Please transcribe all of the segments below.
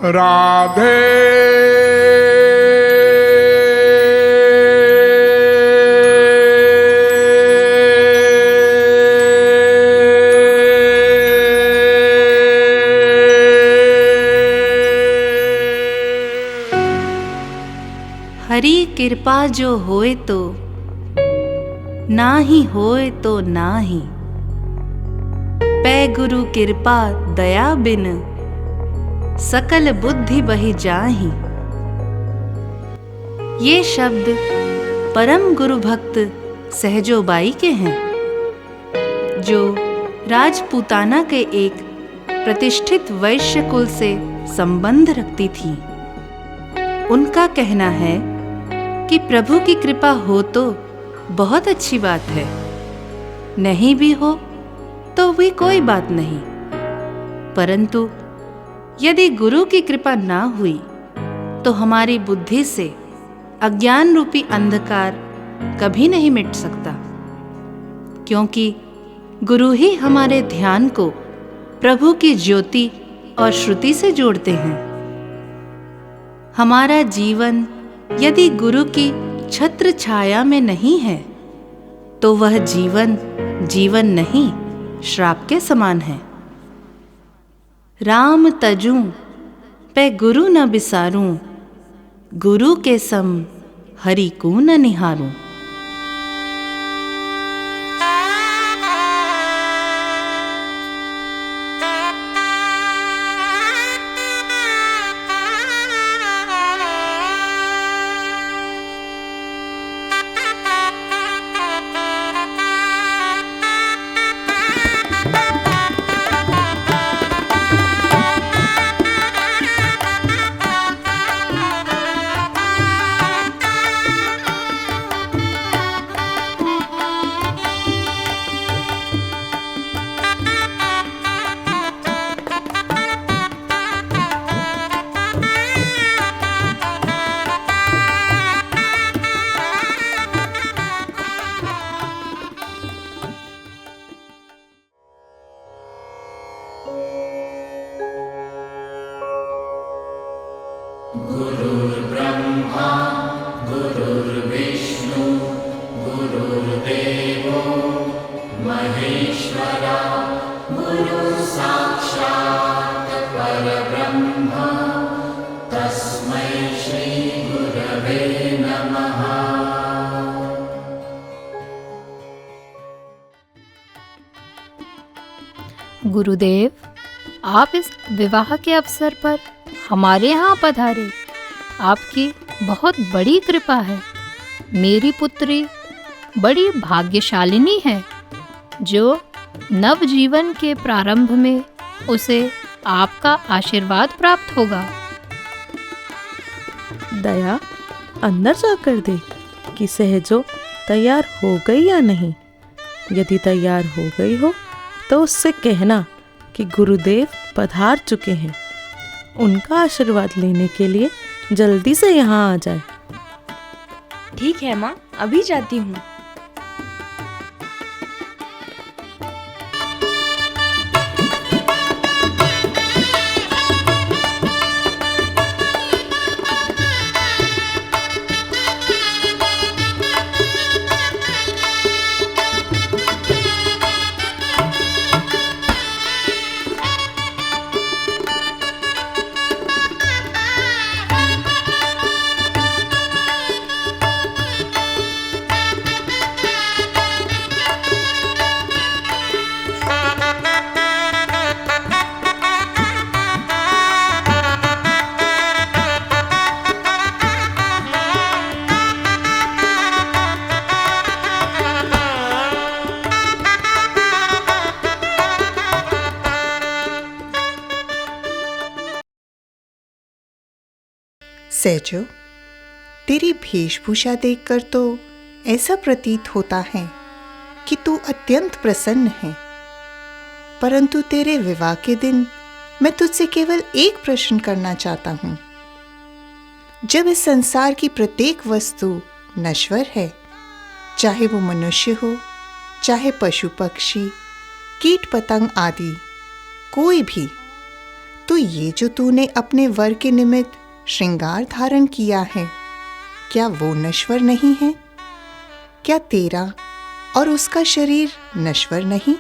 राधे हरि कृपा जो होए तो नाही होए तो नाही, पै गुरु कृपा दया बिन सकल बुद्धि बहि जाहि। ये शब्द परम गुरु भक्त सहजोबाई के हैं, जो राजपूताना के एक प्रतिष्ठित वैश्य कुल से संबंध रखती थी। उनका कहना है कि प्रभु की कृपा हो तो बहुत अच्छी बात है, नहीं भी हो तो भी कोई बात नहीं, परंतु यदि गुरु की कृपा ना हुई तो हमारी बुद्धि से अज्ञान रूपी अंधकार कभी नहीं मिट सकता, क्योंकि गुरु ही हमारे ध्यान को प्रभु की ज्योति और श्रुति से जोड़ते हैं। हमारा जीवन यदि गुरु की छत्र छाया में नहीं है तो वह जीवन जीवन नहीं, श्राप के समान है। राम तजूं पे गुरु न बिसारूं, गुरु के सम हरि को न निहारूं। गुरुर्ब्रह्मा गुरुर्विष्णु गुरुर्देवो महेश्वरा, गुरुः साक्षात् परब्रह्म तस्मै श्री गुरवे नमः। गुरुदेव, आप इस विवाह के अवसर पर हमारे यहाँ पधारे, आपकी बहुत बड़ी कृपा है। मेरी पुत्री बड़ी भाग्यशालिनी है, जो नवजीवन के प्रारंभ में उसे आपका आशीर्वाद प्राप्त होगा। दया, अंदर जाकर देख कि सहजो तैयार हो गई या नहीं। यदि तैयार हो गई हो तो उससे कहना कि गुरुदेव पधार चुके हैं, उनका आशीर्वाद लेने के लिए जल्दी से यहाँ आ जाए। ठीक है माँ, अभी जाती हूँ। सहजो, तेरी वेशभूषा देखकर तो ऐसा प्रतीत होता है कि तू अत्यंत प्रसन्न है, परंतु तेरे विवाह के दिन मैं तुझसे केवल एक प्रश्न करना चाहता हूँ। जब इस संसार की प्रत्येक वस्तु नश्वर है, चाहे वो मनुष्य हो, चाहे पशु पक्षी, कीट पतंग आदि, कोई भी, तो ये जो तूने अपने वर के निमित्त श्रृंगार धारण किया है, क्या वो नश्वर नहीं है? क्या तेरा और उसका शरीर नश्वर नहीं?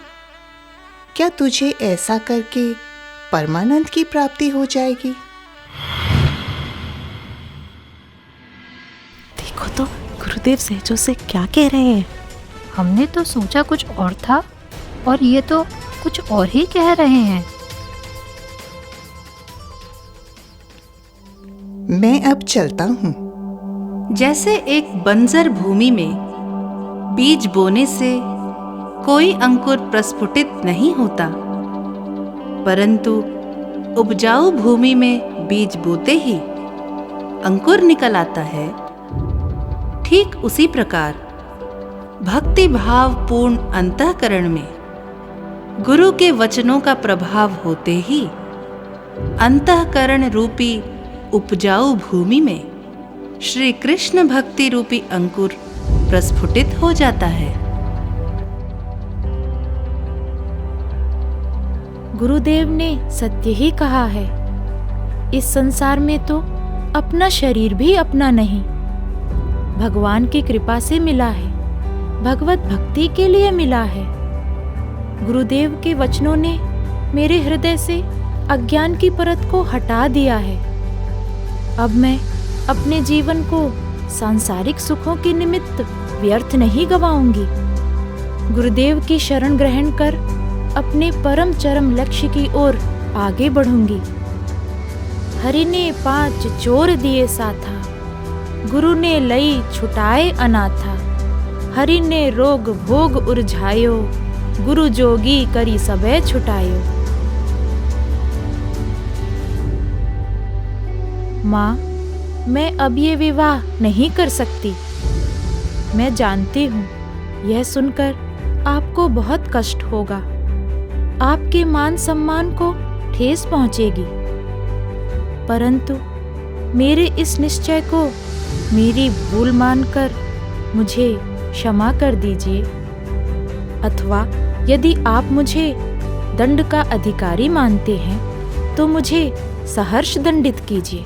क्या तुझे ऐसा करके परमानंद की प्राप्ति हो जाएगी? देखो तो गुरुदेव सहजो से क्या कह रहे हैं। हमने तो सोचा कुछ और था और ये तो कुछ और ही कह रहे हैं। मैं अब चलता हूँ। जैसे एक बंजर भूमि में बीज बोने से कोई अंकुर प्रस्फुटित नहीं होता, परंतु उपजाऊ भूमि में बीज बोते ही अंकुर निकल आता है, ठीक उसी प्रकार भक्ति भाव पूर्ण अंतःकरण में गुरु के वचनों का प्रभाव होते ही अंतःकरण रूपी उपजाऊ भूमि में श्री कृष्ण भक्ति रूपी अंकुर प्रस्फुटित हो जाता है। गुरुदेव ने सत्य ही कहा है। इस संसार में तो अपना शरीर भी अपना नहीं, भगवान की कृपा से मिला है, भगवत भक्ति के लिए मिला है। गुरुदेव के वचनों ने मेरे हृदय से अज्ञान की परत को हटा दिया है। अब मैं अपने जीवन को सांसारिक सुखों के निमित्त व्यर्थ नहीं गवाऊंगी। गुरुदेव की शरण ग्रहण कर अपने परम चरम लक्ष्य की ओर आगे बढ़ूंगी। हरि ने 5 चोर दिए साथा, गुरु ने लई छुटाए अनाथा। हरि ने रोग भोग उरझायो, गुरु जोगी करी सबे छुटायो। माँ, मैं अब ये विवाह नहीं कर सकती। मैं जानती हूँ यह सुनकर आपको बहुत कष्ट होगा, आपके मान सम्मान को ठेस पहुँचेगी, परंतु मेरे इस निश्चय को मेरी भूल मानकर मुझे क्षमा कर दीजिए, अथवा यदि आप मुझे दंड का अधिकारी मानते हैं तो मुझे सहर्ष दंडित कीजिए।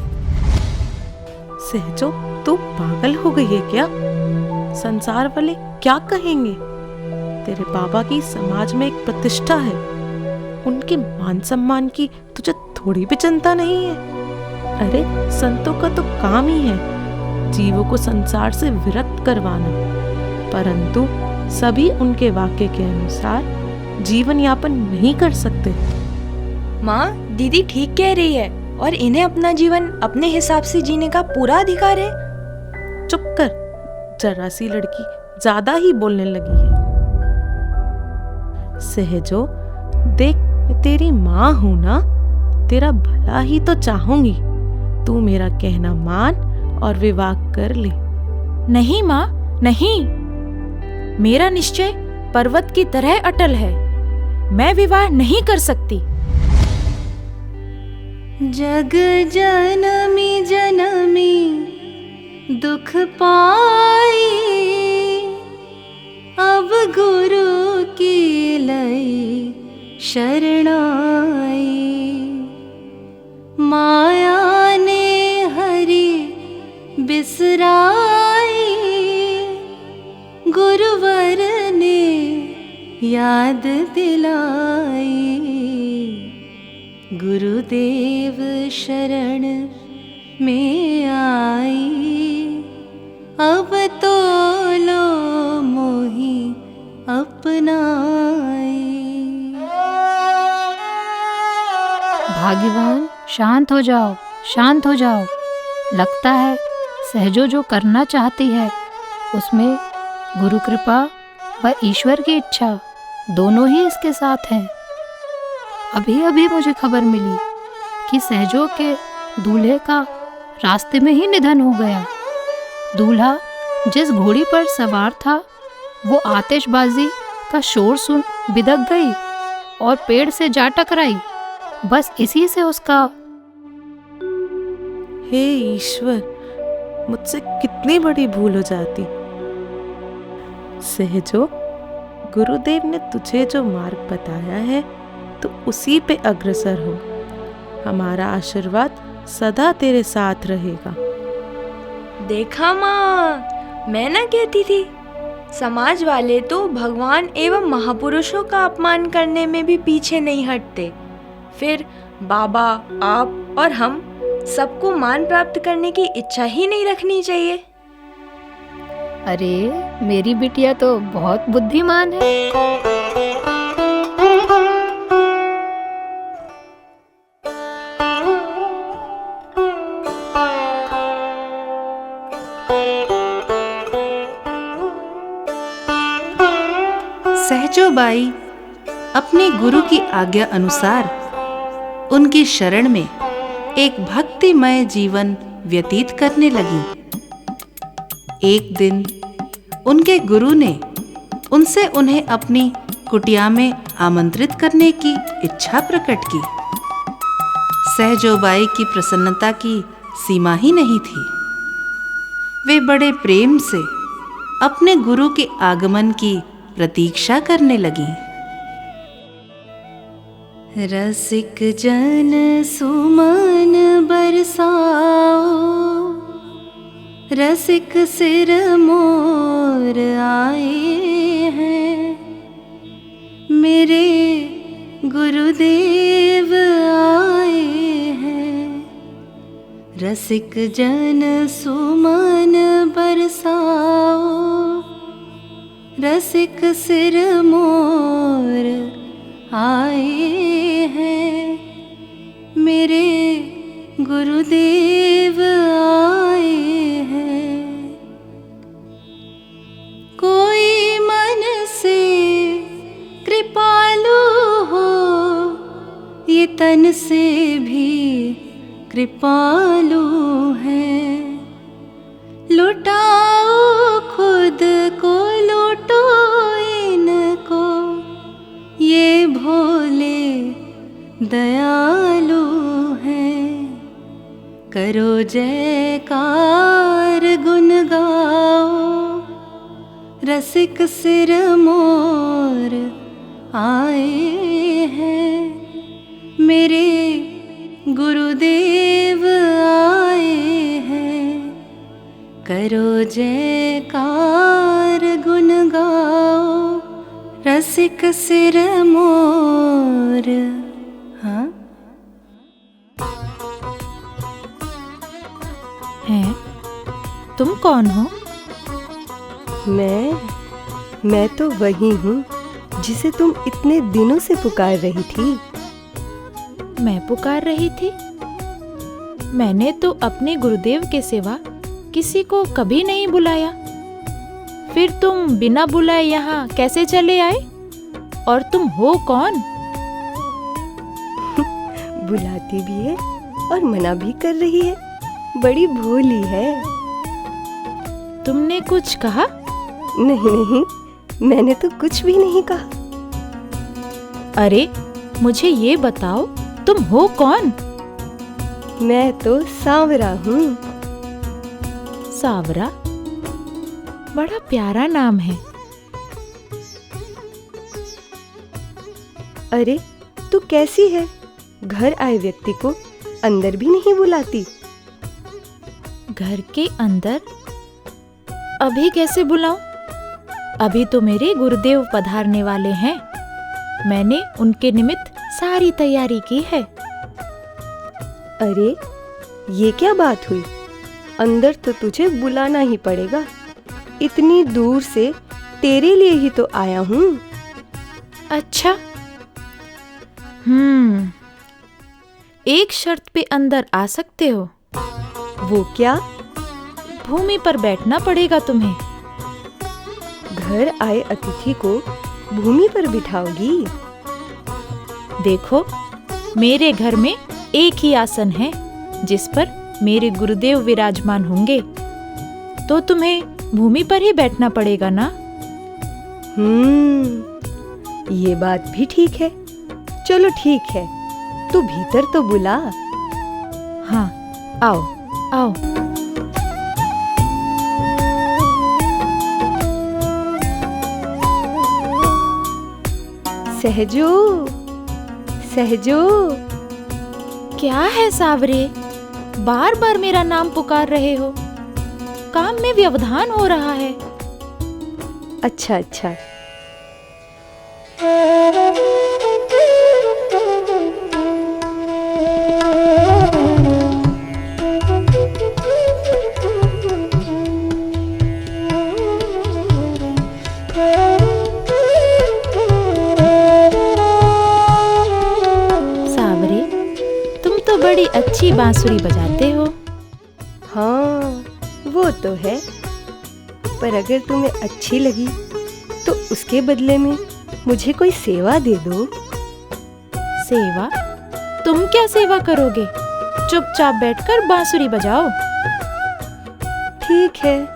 सहजो, तू पागल हो गई है क्या? संसार वाले क्या कहेंगे? तेरे बाबा की समाज में एक प्रतिष्ठा है, उनके मान सम्मान की तुझे थोड़ी भी चिंता नहीं है। अरे संतों का तो काम ही है जीवों को संसार से विरक्त करवाना, परंतु सभी उनके वाक्य के अनुसार जीवन यापन नहीं कर सकते। माँ, दीदी ठीक कह रही है और इन्हें अपना जीवन अपने हिसाब से जीने का पूरा अधिकार है। चुप कर, जरा सी लड़की ज्यादा ही बोलने लगी है। सहजो देख, मैं तेरी माँ हूं ना, तेरा भला ही तो चाहूंगी। तू मेरा कहना मान और विवाह कर ले। नहीं माँ, नहीं, मेरा निश्चय पर्वत की तरह अटल है। मैं विवाह नहीं कर सकती। जग जनमी जनमी दुख पाई, अब गुरु की लई शरणाई। माया ने हरि बिसराई, गुरुवर ने याद दिलाई। गुरुदेव शरण में आई, अब तो लो मोहि अपनाई। भाग्यवान, शांत हो जाओ, शांत हो जाओ। लगता है सहजो जो करना चाहती है उसमें गुरु कृपा व ईश्वर की इच्छा दोनों ही इसके साथ हैं। अभी अभी मुझे खबर मिली कि सहजो के दूल्हे का रास्ते में ही निधन हो गया। दूल्हा जिस घोड़ी पर सवार था वो आतिशबाजी का शोर सुन बिदक गई और पेड़ से जा टकराई। बस इसी से उसका। हे ईश्वर, मुझसे कितनी बड़ी भूल हो जाती। सहजो, गुरुदेव ने तुझे जो मार्ग बताया है तो उसी पे अग्रसर हो। हमारा आशीर्वाद सदा तेरे साथ रहेगा। देखा माँ, मैं ना कहती थी, समाज वाले तो भगवान एवं महापुरुषों का अपमान करने में भी पीछे नहीं हटते। फिर बाबा, आप और हम सबको मान प्राप्त करने की इच्छा ही नहीं रखनी चाहिए। अरे मेरी बिटिया तो बहुत बुद्धिमान है। सहजोबाई अपने गुरु की आज्ञा अनुसार उनकी शरण में एक भक्तिमय जीवन व्यतीत करने लगी। एक दिन उनके गुरु ने उनसे उन्हें अपनी कुटिया में आमंत्रित करने की इच्छा प्रकट की। सहजोबाई की प्रसन्नता की सीमा ही नहीं थी। वे बड़े प्रेम से अपने गुरु के आगमन की प्रतीक्षा करने लगी। रसिक जन सुमन बरसाओ, रसिक सिर मोर आए हैं, मेरे गुरुदेव आए हैं। रसिक जन सुमन बरसाओ, रसिक सिर मोर आए हैं, मेरे गुरुदेव आए हैं। कोई मन से कृपालु हो, ये तन से भी कृपालु है। लुटाओ खुद को, लूटो इनको, ये भोले दयालु हैं। करो जयकार गुन गाओ, रसिक सिर मोर आए हैं, मेरे गुरुदेव आए हैं। करो जयकार गुन गाओ, रसिक सिर मोर। हाँ, हैं? तुम कौन हो? मैं तो वही हूँ जिसे तुम इतने दिनों से पुकार रही थी। मैं पुकार रही थी? मैंने तो अपने गुरुदेव के सिवा किसी को कभी नहीं बुलाया। फिर तुम बिना बुलाए यहाँ कैसे चले आए? और तुम हो कौन? बुलाती भी है और मना भी कर रही है, बड़ी भोली है। तुमने कुछ कहा? नहीं, मैंने तो कुछ भी नहीं कहा। अरे मुझे ये बताओ, तुम हो कौन? मैं तो सांवरा हूँ। सांवरा? बड़ा प्यारा नाम है। अरे तू कैसी है? घर आए व्यक्ति को अंदर भी नहीं बुलाती। घर के अंदर अभी कैसे बुलाऊं? अभी तो मेरे गुरुदेव पधारने वाले हैं। मैंने उनके निमित्त सारी तैयारी की है। अरे ये क्या बात हुई? अंदर तो तुझे बुलाना ही पड़ेगा। इतनी दूर से तेरे लिए ही तो आया हूँ। अच्छा, एक शर्त पे अंदर आ सकते हो। वो क्या? भूमि पर बैठना पड़ेगा तुम्हें। घर आए अतिथि को भूमि पर बिठाओगी? देखो, मेरे घर में एक ही आसन है जिस पर मेरे गुरुदेव विराजमान होंगे, तो तुम्हें भूमि पर ही बैठना पड़ेगा ना? ये बात भी ठीक है। चलो ठीक है, तू भीतर तो बुला। हाँ, आओ आओ। सहजो, सहजो। क्या है सावरे, बार बार मेरा नाम पुकार रहे हो? काम में व्यवधान हो रहा है। अच्छा अच्छा। सावरे, तुम तो बड़ी अच्छी बांसुरी बजाते हो। हाँ, वो तो है, पर अगर तुम्हें अच्छी लगी तो उसके बदले में मुझे कोई सेवा दे दो। सेवा? तुम क्या सेवा करोगे? चुपचाप बैठकर बांसुरी बजाओ। ठीक है।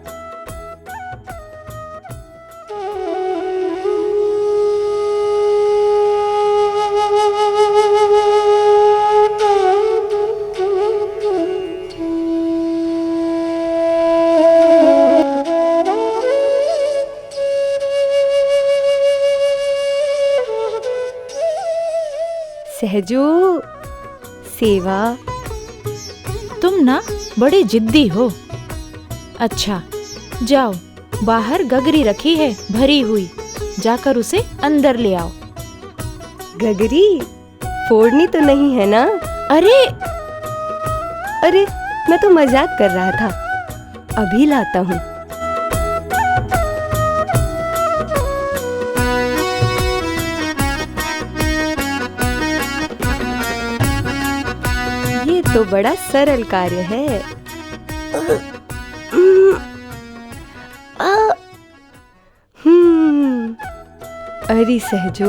सहजो, सेवा। तुम ना बड़े जिद्दी हो। अच्छा, जाओ, बाहर गगरी रखी है भरी हुई, जाकर उसे अंदर ले आओ। गगरी फोड़नी तो नहीं है ना? अरे अरे, मैं तो मजाक कर रहा था, अभी लाता हूँ। ये तो बड़ा सरल कार्य है। अरे सहजो,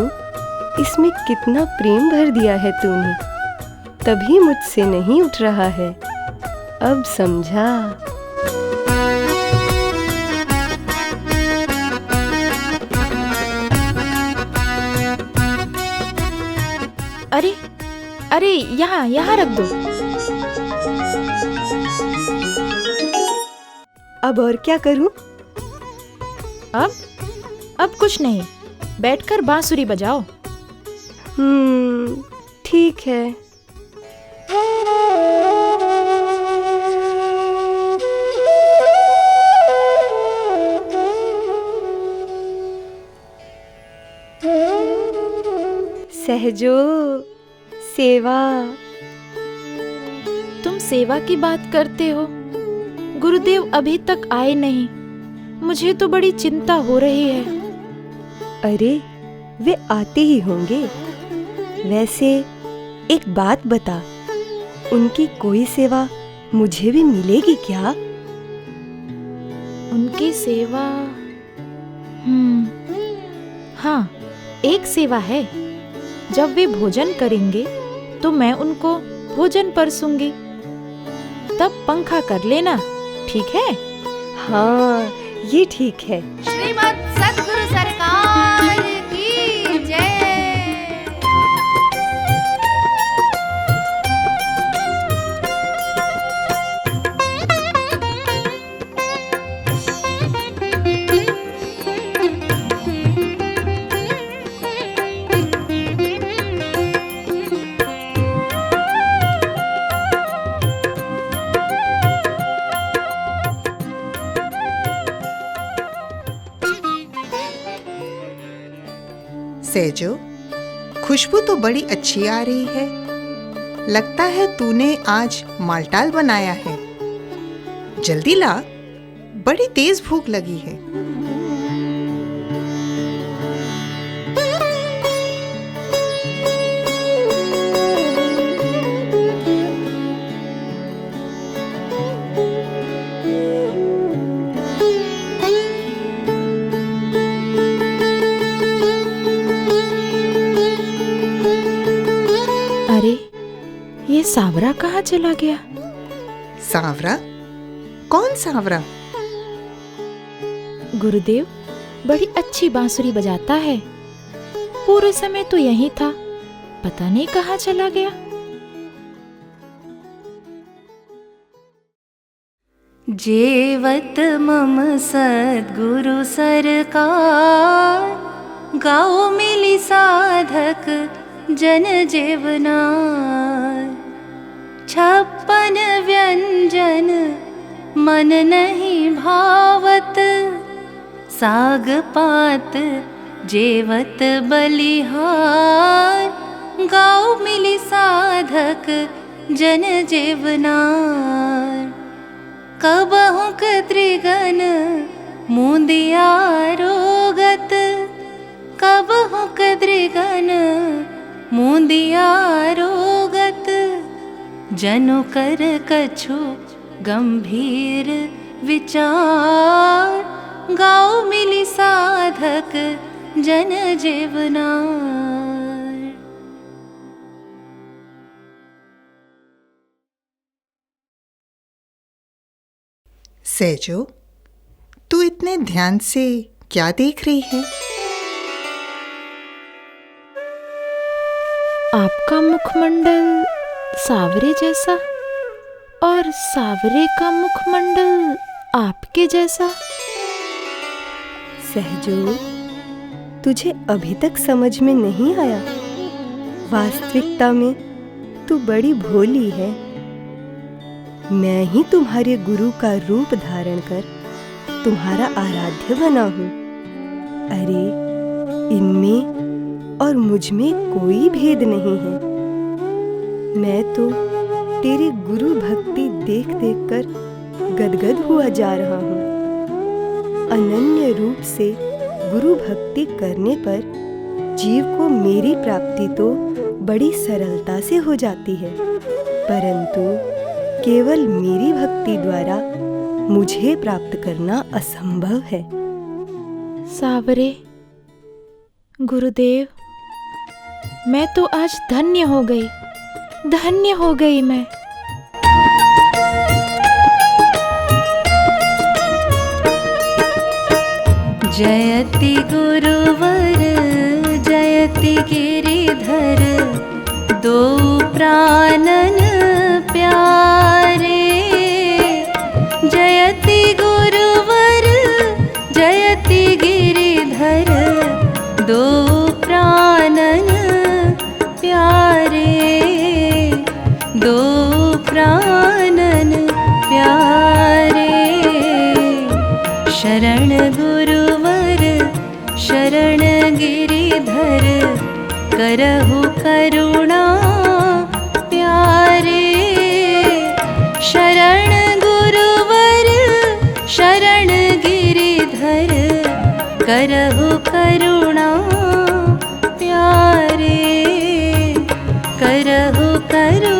इसमें कितना प्रेम भर दिया है तूने, तभी मुझसे नहीं उठ रहा है। अब समझा। अरे अरे, यहाँ रख दो। अब और क्या करूं? अब कुछ नहीं, बैठकर बांसुरी बजाओ। ठीक है। सहजो, सेवा। तुम सेवा की बात करते हो? गुरुदेव अभी तक आए नहीं, मुझे तो बड़ी चिंता हो रही है। अरे, वे आते ही होंगे। वैसे एक बात बता, उनकी कोई सेवा मुझे भी मिलेगी क्या? उनकी सेवा? हाँ, एक सेवा है। जब वे भोजन करेंगे तो मैं उनको भोजन परसूंगी, तब पंखा कर लेना, ठीक है? हाँ, ये ठीक है। श्रीमद् सद्गुरु सरकार की जय। सहजो, खुशबू तो बड़ी अच्छी आ रही है। लगता है तूने आज मालटाल बनाया है। जल्दी ला, बड़ी तेज भूख लगी है। अरे, ये सावरा कहाँ चला गया? सांवरा? कौन सांवरा? गुरुदेव बड़ी अच्छी बांसुरी बजाता है, पूरे समय तो यहीं था, पता नहीं कहाँ चला गया। जेवत मम सद्गुरु सरकार, गाओ मिली साधक जन जेवनार। 56 व्यंजन मन नहीं भावत, साग पात जेवत बलिहार, गाँव मिली साधक जन जेवनार। कबहुँ त्रिगन मुंदिया रोगत, कबहुँ त्रिगन मुंदिया रोगत, जनु कर कछु गंभीर विचार, गाँव मिली साधक जन जेवनार। सहजो, तू इतने ध्यान से क्या देख रही है? आपका मुखमंडल सावरे जैसा और सावरे का मुखमंडल आपके जैसा। सहजो, तुझे अभी तक समझ में नहीं आया? वास्तविकता में तू बड़ी भोली है। मैं ही तुम्हारे गुरु का रूप धारण कर तुम्हारा आराध्य बना हूँ। अरे, इनमें और मुझ में कोई भेद नहीं है। मैं तो तेरी गुरु भक्ति देख देख कर गदगद हुआ जा रहा हूँ। अनन्य रूप से गुरु भक्ति करने पर जीव को मेरी प्राप्ति तो बड़ी सरलता से हो जाती है, परंतु केवल मेरी भक्ति द्वारा मुझे प्राप्त करना असंभव है। सावरे, गुरुदेव, मैं तो आज धन्य हो गई मैं। जयति गुरुवर जयति गिरिधर, दो प्राणन प्यारे। जयति गुरुवर जयति गिरिधर, दो प्राणन प्यारे, दो प्राणन प्यारे। शरण गुरुवर शरण गिरिधर, करहु करुणा प्यारे। शरण गुरुवर शरण गिरिधर, करहु करुणा प्यारे, करहु करुणा।